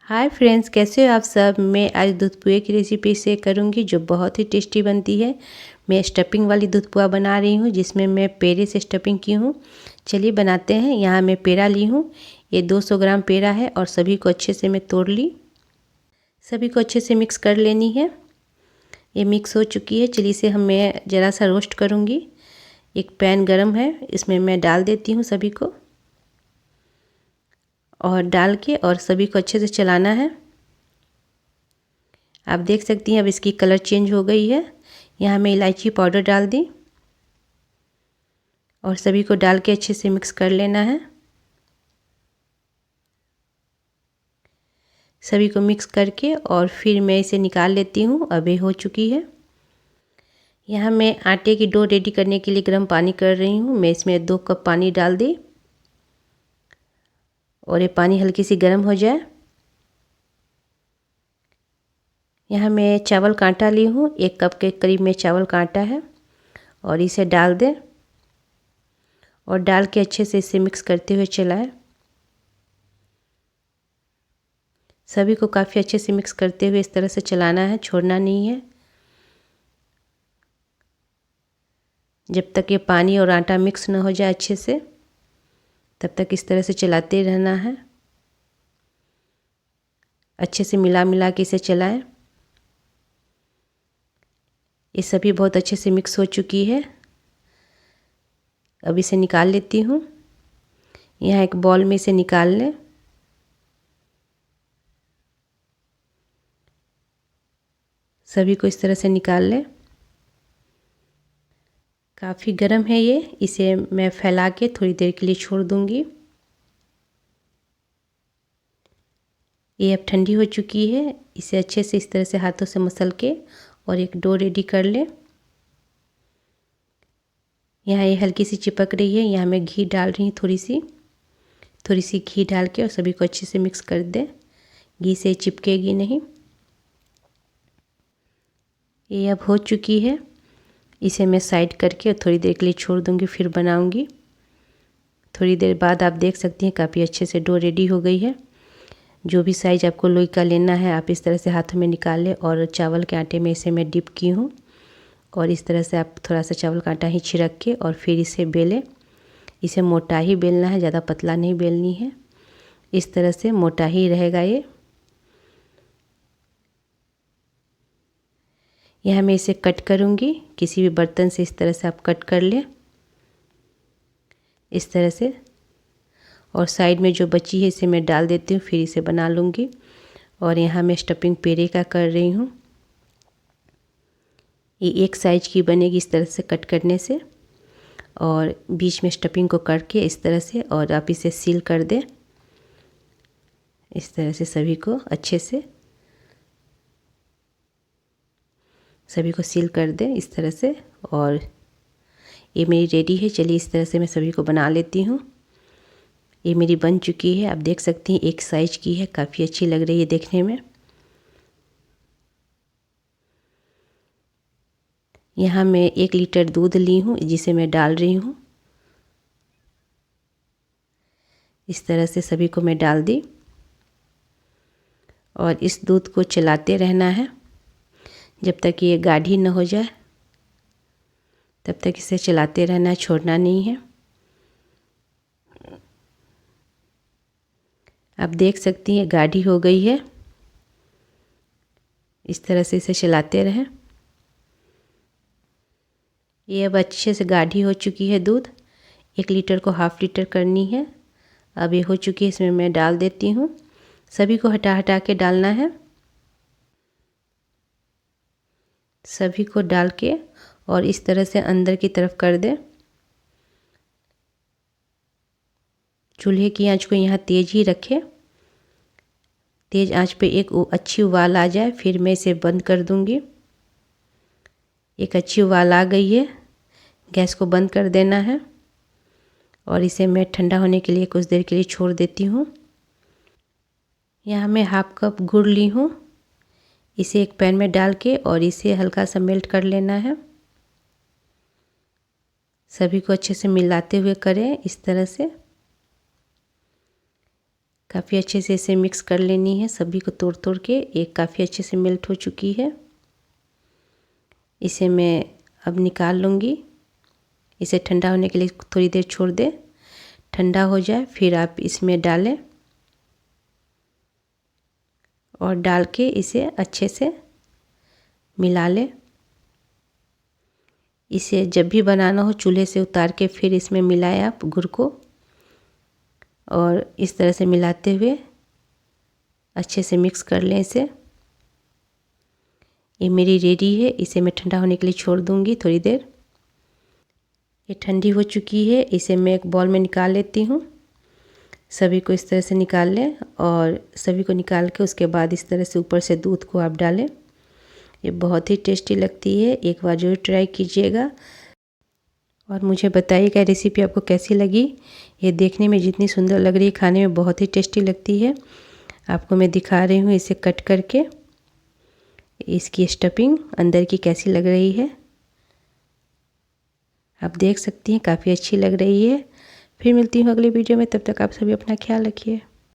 Hi friends, कैसे हो आप सब। मैं आज दूध पुए की रेसिपी शेयर करूंगी जो बहुत ही टेस्टी बनती है। मैं स्टफिंग वाली दूध पुआ बना रही हूं जिसमें मैं पेड़े से स्टफिंग की हूं। चलिए बनाते हैं। यहाँ मैं पेड़ा ली हूं। ये 200 ग्राम पेड़ा है और सभी को अच्छे से मैं तोड़ ली। सभी को अच्छे से मिक्स कर लेनी है। ये मिक्स हो चुकी है। चलिए इसे मैं ज़रा सा रोस्ट करूँगी। एक पैन गरम है, इसमें मैं डाल देती हूँ सभी को और डाल के और सभी को अच्छे से चलाना है। आप देख सकती हैं अब इसकी कलर चेंज हो गई है। यहाँ मैं इलायची पाउडर डाल दी और सभी को डाल के अच्छे से मिक्स कर लेना है। सभी को मिक्स करके और फिर मैं इसे निकाल लेती हूँ। अब ये हो चुकी है। यहाँ मैं आटे की डो रेडी करने के लिए गर्म पानी कर रही हूँ। मैं इसमें 2 कप पानी डाल दी और ये पानी हल्की सी गर्म हो जाए। यहाँ मैं चावल का आटा ली हूँ। 1 कप के करीब में चावल का आटा है और इसे डाल दें और डाल के अच्छे से इसे मिक्स करते हुए चलाएं। सभी को काफ़ी अच्छे से मिक्स करते हुए इस तरह से चलाना है, छोड़ना नहीं है। जब तक ये पानी और आटा मिक्स ना हो जाए अच्छे से, तब तक इस तरह से चलाते रहना है। अच्छे से मिला मिला के इसे चलाएं। ये सभी बहुत अच्छे से मिक्स हो चुकी है। अब इसे निकाल लेती हूँ। यहाँ एक बॉल में इसे निकाल लें। सभी को इस तरह से निकाल लें। काफ़ी गर्म है ये, इसे मैं फैला के थोड़ी देर के लिए छोड़ दूँगी। ये अब ठंडी हो चुकी है। इसे अच्छे से इस तरह से हाथों से मसल के और एक डो रेडी कर लें। यहाँ ये हल्की सी चिपक रही है। यहाँ मैं घी डाल रही हूँ, थोड़ी सी घी डाल के और सभी को अच्छे से मिक्स कर दें। घी से चिपकेगी नहीं। ये अब हो चुकी है। इसे मैं साइड करके थोड़ी देर के लिए छोड़ दूँगी, फिर बनाऊँगी। थोड़ी देर बाद आप देख सकती हैं काफ़ी अच्छे से डो रेडी हो गई है। जो भी साइज़ आपको लोई का लेना है आप इस तरह से हाथों में निकाल लें और चावल के आटे में इसे मैं डिप की हूँ और इस तरह से आप थोड़ा सा चावल का आटा ही छिड़क के और फिर इसे बेलें। इसे मोटा ही बेलना है, ज़्यादा पतला नहीं बेलनी है। इस तरह से मोटा ही रहेगा ये। यहाँ मैं इसे कट करूँगी। किसी भी बर्तन से इस तरह से आप कट कर लें, इस तरह से। और साइड में जो बची है इसे मैं डाल देती हूँ, फिर इसे बना लूँगी। और यहाँ मैं स्टफिंग पेड़े का कर रही हूँ। ये एक साइज की बनेगी इस तरह से कट करने से। और बीच में स्टफिंग को करके इस तरह से और आप इसे सील कर दें। इस तरह से सभी को अच्छे से सभी को सील कर दें इस तरह से। और ये मेरी रेडी है। चलिए इस तरह से मैं सभी को बना लेती हूँ। ये मेरी बन चुकी है। आप देख सकती हैं एक साइज की है, काफ़ी अच्छी लग रही है देखने में। यहाँ मैं 1 लीटर दूध ली हूँ जिसे मैं डाल रही हूँ। इस तरह से सभी को मैं डाल दी और इस दूध को चलाते रहना है जब तक ये गाढ़ी न हो जाए। तब तक इसे चलाते रहना है, छोड़ना नहीं है। आप देख सकती हैं गाढ़ी हो गई है। इस तरह से इसे चलाते रहें। ये अब अच्छे से गाढ़ी हो चुकी है दूध। 1 लीटर को ½ लीटर करनी है। अब ये हो चुकी है, इसमें मैं डाल देती हूँ। सभी को हटा हटा के डालना है। सभी को डाल के और इस तरह से अंदर की तरफ कर दें। चूल्हे की आंच को यहाँ तेज़ ही रखें। तेज़ आंच पे एक अच्छी उबाल आ जाए फिर मैं इसे बंद कर दूँगी। एक अच्छी उबाल आ गई है। गैस को बंद कर देना है और इसे मैं ठंडा होने के लिए कुछ देर के लिए छोड़ देती हूँ। यहाँ मैं ½ कप गुड़ ली हूँ। इसे एक पैन में डाल के और इसे हल्का सा मेल्ट कर लेना है। सभी को अच्छे से मिलाते हुए करें इस तरह से। काफ़ी अच्छे से इसे मिक्स कर लेनी है सभी को तोड़ तोड़ के। एक काफ़ी अच्छे से मेल्ट हो चुकी है। इसे मैं अब निकाल लूँगी। इसे ठंडा होने के लिए थोड़ी देर छोड़ दें। ठंडा हो जाए फिर आप इसमें डालें और डाल के इसे अच्छे से मिला लें। इसे जब भी बनाना हो चूल्हे से उतार के फिर इसमें मिलाएं आप गुड़ को, और इस तरह से मिलाते हुए अच्छे से मिक्स कर लें इसे। ये मेरी रेडी है। इसे मैं ठंडा होने के लिए छोड़ दूँगी थोड़ी देर। ये ठंडी हो चुकी है। इसे मैं एक बॉल में निकाल लेती हूँ। सभी को इस तरह से निकाल लें और सभी को निकाल के उसके बाद इस तरह से ऊपर से दूध को आप डालें। ये बहुत ही टेस्टी लगती है। एक बार ज़रूर ट्राई कीजिएगा और मुझे बताइएगा रेसिपी आपको कैसी लगी। ये देखने में जितनी सुंदर लग रही है खाने में बहुत ही टेस्टी लगती है। आपको मैं दिखा रही हूँ इसे कट करके, इसकी स्टफिंग अंदर की कैसी लग रही है। आप देख सकती हैं काफ़ी अच्छी लग रही है। फिर मिलती हूँ अगली वीडियो में। तब तक आप सभी अपना ख्याल रखिए।